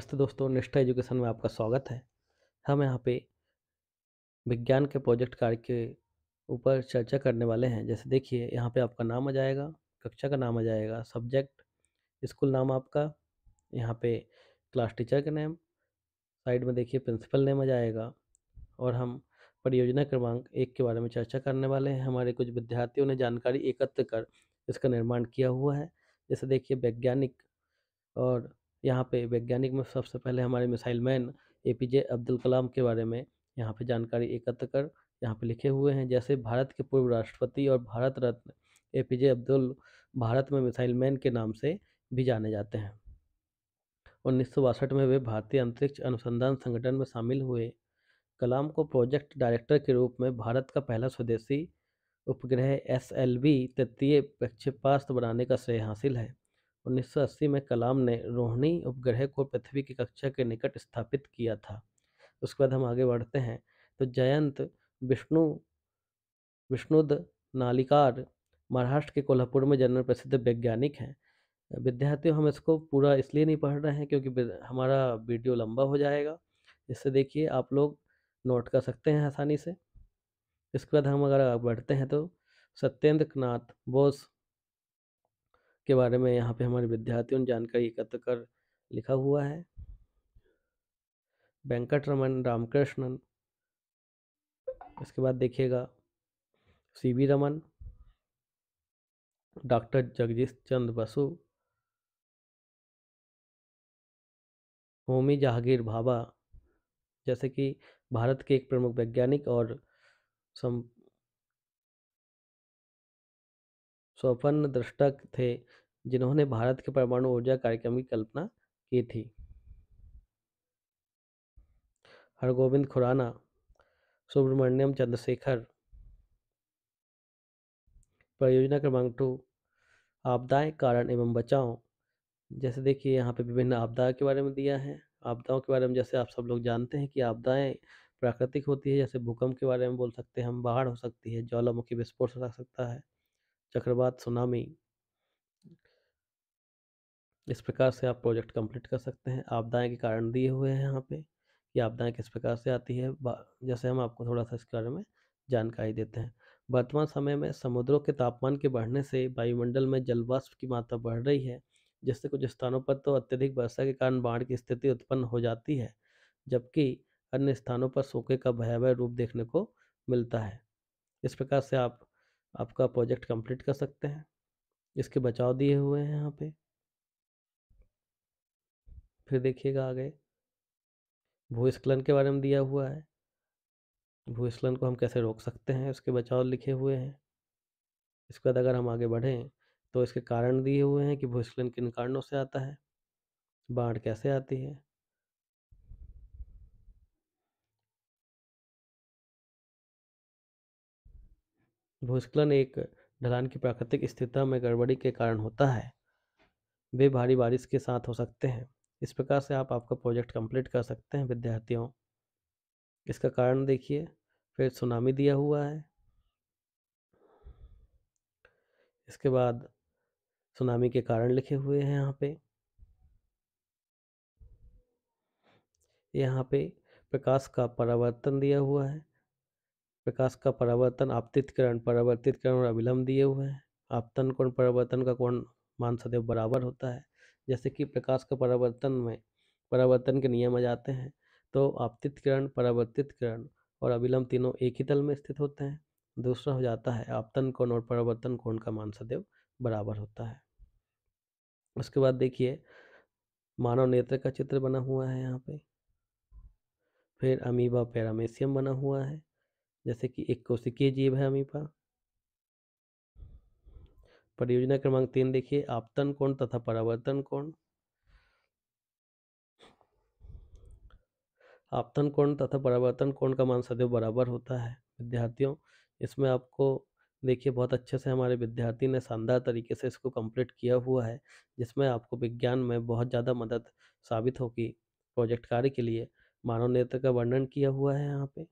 नमस्ते दोस्तों, निष्ठा एजुकेशन में आपका स्वागत है। हम यहाँ पे विज्ञान के प्रोजेक्ट कार्य के ऊपर चर्चा करने वाले हैं। जैसे देखिए, यहाँ पे आपका नाम आ जाएगा, कक्षा का नाम आ जाएगा, सब्जेक्ट, स्कूल नाम आपका, यहाँ पे क्लास टीचर का नेम, साइड में देखिए प्रिंसिपल नेम आ जाएगा और हम परियोजना क्रमांक 1 के बारे में चर्चा करने वाले हैं। हमारे कुछ विद्यार्थियों ने जानकारी एकत्र कर इसका निर्माण किया हुआ है। जैसे देखिए वैज्ञानिक, और यहाँ पे वैज्ञानिक में सबसे पहले हमारे missile man APJ Abdul Kalam के बारे में यहाँ पे जानकारी एकत्र कर यहाँ पे लिखे हुए हैं। जैसे भारत के पूर्व राष्ट्रपति और भारत रत्न एपीजे अब्दुल भारत में मिसाइल मैन के नाम से भी जाने जाते हैं। 1962 में वे भारतीय अंतरिक्ष अनुसंधान संगठन में शामिल हुए। कलाम को प्रोजेक्ट डायरेक्टर के रूप में भारत का पहला स्वदेशी उपग्रह SLV तृतीय प्रक्षेपास्त्र बनाने का श्रेय हासिल है। 1980 में कलाम ने रोहिणी उपग्रह को पृथ्वी की कक्षा के निकट स्थापित किया था। उसके बाद हम आगे बढ़ते हैं तो जयंत विष्णुद नालिकार महाराष्ट्र के कोल्हापुर में जन्म प्रसिद्ध वैज्ञानिक हैं। विद्यार्थियों, हम इसको पूरा इसलिए नहीं पढ़ रहे हैं क्योंकि हमारा वीडियो लंबा हो जाएगा। इससे देखिए आप लोग नोट कर सकते हैं आसानी से। इसके बाद हम अगर आगे बढ़ते हैं तो सत्येंद्र नाथ बोस के बारे में यहाँ पे हमारे विद्यार्थियों ने जानकारी एकत्र कर लिखा हुआ है। वेंकटरमन रामकृष्णन, इसके बाद देखिएगा CV रमन, डॉक्टर जगदीश चंद्र बसु, होमी जहांगीर भाभा, जैसे कि भारत के एक प्रमुख वैज्ञानिक और स्वप्न दृष्टा थे जिन्होंने भारत के परमाणु ऊर्जा कार्यक्रम की कल्पना की थी। हरगोविंद खुराना, सुब्रमण्यम चंद्रशेखर। परियोजना क्रमांक 2 आपदाएं, कारण एवं बचाव। जैसे देखिए यहाँ पे विभिन्न आपदाओं के बारे में दिया है। आपदाओं के बारे में जैसे आप सब लोग जानते हैं कि आपदाएं प्राकृतिक होती है। जैसे भूकंप के बारे में बोल सकते हैं हम, बाढ़ हो सकती है, ज्वालामुखी विस्फोट हो सकता है, चक्रवात, सुनामी। इस प्रकार से आप प्रोजेक्ट कंप्लीट कर सकते हैं। आपदाएं के कारण दिए हुए हैं यहाँ पे कि आपदाएं किस प्रकार से आती है। जैसे हम आपको थोड़ा सा इसके बारे में जानकारी देते हैं। वर्तमान समय में समुद्रों के तापमान के बढ़ने से वायुमंडल में जल वाष्प की मात्रा बढ़ रही है, जिससे कुछ स्थानों पर तो अत्यधिक वर्षा के कारण बाढ़ की स्थिति उत्पन्न हो जाती है, जबकि अन्य स्थानों पर सूखे का भयावह रूप देखने को मिलता है। इस प्रकार से आप आपका प्रोजेक्ट कंप्लीट कर सकते हैं। इसके बचाव दिए हुए हैं यहाँ पे। फिर देखिएगा आगे भूस्खलन के बारे में दिया हुआ है। भूस्खलन को हम कैसे रोक सकते हैं, उसके बचाव लिखे हुए हैं। इसके बाद अगर हम आगे बढ़ें तो इसके कारण दिए हुए हैं कि भूस्खलन किन कारणों से आता है, बाढ़ कैसे आती है। भूस्खलन एक ढलान की प्राकृतिक स्थिरता में गड़बड़ी के कारण होता है। वे भारी बारिश के साथ हो सकते हैं। इस प्रकार से आप आपका प्रोजेक्ट कंप्लीट कर सकते हैं विद्यार्थियों। इसका कारण देखिए। फिर सुनामी दिया हुआ है। इसके बाद सुनामी के कारण लिखे हुए हैं यहाँ पे। यहाँ पे प्रकाश का परावर्तन दिया हुआ है। प्रकाश का परावर्तन, आपतित किरण, परावर्तित किरण और अभिलंब दिए हुए हैं। आपतन कोण, परावर्तन का कोण मान सदैव बराबर होता है। जैसे कि प्रकाश का परावर्तन में परावर्तन के नियम आ जाते हैं, तो आपतित किरण, परावर्तित किरण और अभिलंब तीनों एक ही तल में स्थित होते हैं। दूसरा हो जाता है आपतन कोण और परावर्तन कोण का मान सदैव बराबर होता है। उसके बाद देखिए मानव नेत्र का चित्र बना हुआ है यहाँ पे। फिर अमीबा पैरामेसियम बना हुआ है, जैसे कि एक कोशिकीय जीव है अमीबा। परियोजना क्रमांक 3 देखिए आपतन कोण तथा परावर्तन कोण। आपतन कोण तथा परावर्तन कोण का मान सदैव बराबर होता है। विद्यार्थियों, इसमें आपको देखिए बहुत अच्छे से हमारे विद्यार्थी ने शानदार तरीके से इसको कंप्लीट किया हुआ है, जिसमें आपको विज्ञान में बहुत ज़्यादा मदद साबित होगी। प्रोजेक्ट कार्य के लिए मानव नेत्र का वर्णन किया हुआ है यहाँ पे।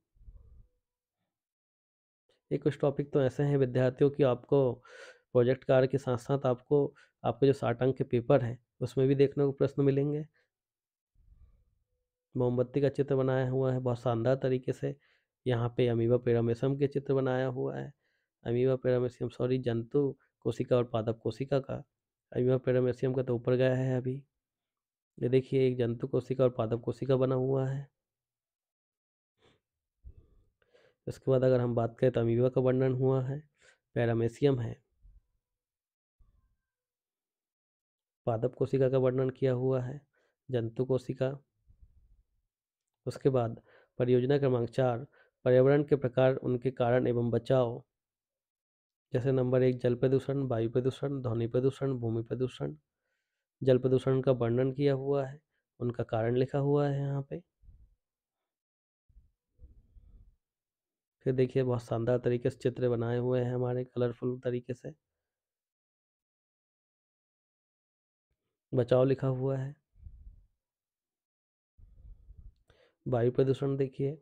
ये कुछ टॉपिक तो ऐसे हैं विद्यार्थियों की आपको प्रोजेक्ट कार्य के साथ साथ आपको आपके जो 60 अंक के पेपर हैं उसमें भी देखने को प्रश्न मिलेंगे। मोमबत्ती का चित्र बनाया हुआ है बहुत शानदार तरीके से। यहाँ पे अमीबा पिरामिडम के चित्र बनाया हुआ है। अमीबा पिरामिडम सॉरी जंतु कोशिका और पादप कोशिका का। अमीबा पिरामिडम का तो ऊपर गया है अभी। ये देखिए एक जंतु कोशिका और पादप कोशिका बना हुआ है। इसके बाद अगर हम बात करें तो अमीबा का वर्णन हुआ है, पैरामेशियम है, पादप कोशिका का वर्णन किया हुआ है, जंतु कोशिका। उसके बाद परियोजना क्रमांक 4, पर्यावरण के प्रकार, उनके कारण एवं बचाव। जैसे नंबर 1 जल प्रदूषण, वायु प्रदूषण, ध्वनि प्रदूषण, भूमि प्रदूषण। जल प्रदूषण का वर्णन किया हुआ है, उनका कारण लिखा हुआ है यहाँ पे। फिर देखिए बहुत शानदार तरीके से चित्र बनाए हुए हैं हमारे कलरफुल तरीके से। बचाव लिखा हुआ है। वायु प्रदूषण देखिए,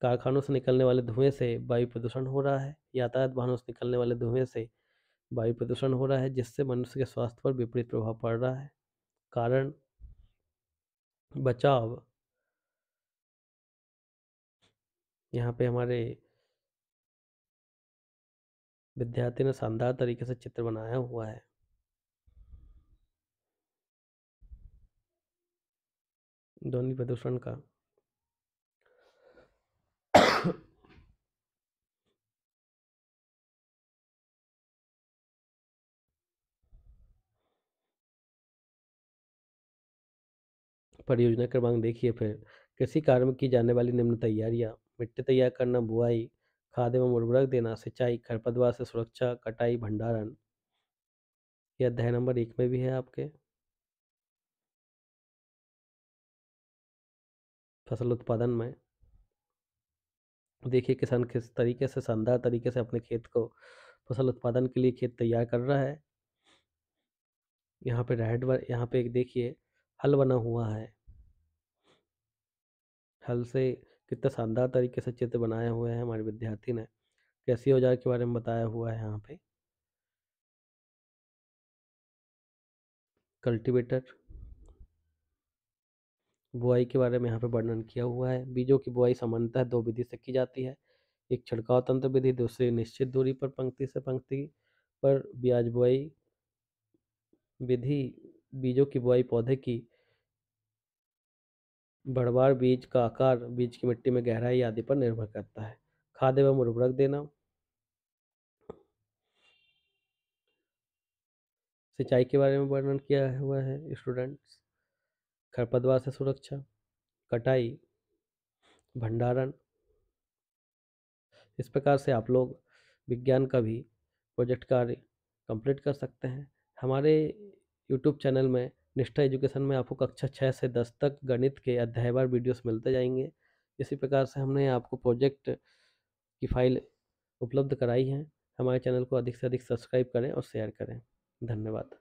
कारखानों से निकलने वाले धुएं से वायु प्रदूषण हो रहा है। यातायात वाहनों से निकलने वाले धुएं से वायु प्रदूषण हो रहा है, जिससे मनुष्य के स्वास्थ्य पर विपरीत प्रभाव पड़ रहा है। कारण बचाव, यहाँ पे हमारे विद्यार्थी ने शानदार तरीके से चित्र बनाया हुआ है। ध्वनि प्रदूषण का परियोजना क्रमांक देखिए फिर, कृषि कार्य में की जाने वाली निम्न तैयारियां: मिट्टी तैयार करना, बुआई, खाद एवं उर्वरक देना, सिंचाई, खरपतवार से सुरक्षा, कटाई, भंडारण। यह अध्याय नंबर 1 में भी है आपके। फसल उत्पादन में देखिए किसान किस तरीके से शानदार तरीके से अपने खेत को फसल उत्पादन के लिए खेत तैयार कर रहा है। यहाँ पे यहाँ पे एक देखिए हल बना हुआ है। हल से कितना शानदार तरीके से चित्र बनाए हुए हैं हमारे विद्यार्थी ने। कृषि औजार के बारे में बताया हुआ है यहाँ पे। कल्टीवेटर, बुआई के बारे में यहाँ पे वर्णन किया हुआ है। बीजों की बुआई सामान्यतः 2 विधि से की जाती है। एक छिड़काव तंत्र विधि, दूसरी निश्चित दूरी पर पंक्ति से पंक्ति पर ब्याज बुआई विधि। बीजों की बुआई पौधे की बढ़वार, बीज का आकार, बीज की मिट्टी में गहराई आदि पर निर्भर करता है। खाद एवं उर्वरक देना। सिंचाई के बारे में वर्णन किया हुआ है स्टूडेंट्स। खरपतवार से सुरक्षा, कटाई, भंडारण। इस प्रकार से आप लोग विज्ञान का भी प्रोजेक्ट कार्य कंप्लीट कर सकते हैं। हमारे यूट्यूब चैनल में निष्ठा एजुकेशन में आपको कक्षा 6 से 10 तक गणित के अध्यायवार वीडियोस मिलते जाएंगे। इसी प्रकार से हमने आपको प्रोजेक्ट की फाइल उपलब्ध कराई है। हमारे चैनल को अधिक से अधिक सब्सक्राइब करें और शेयर करें। धन्यवाद।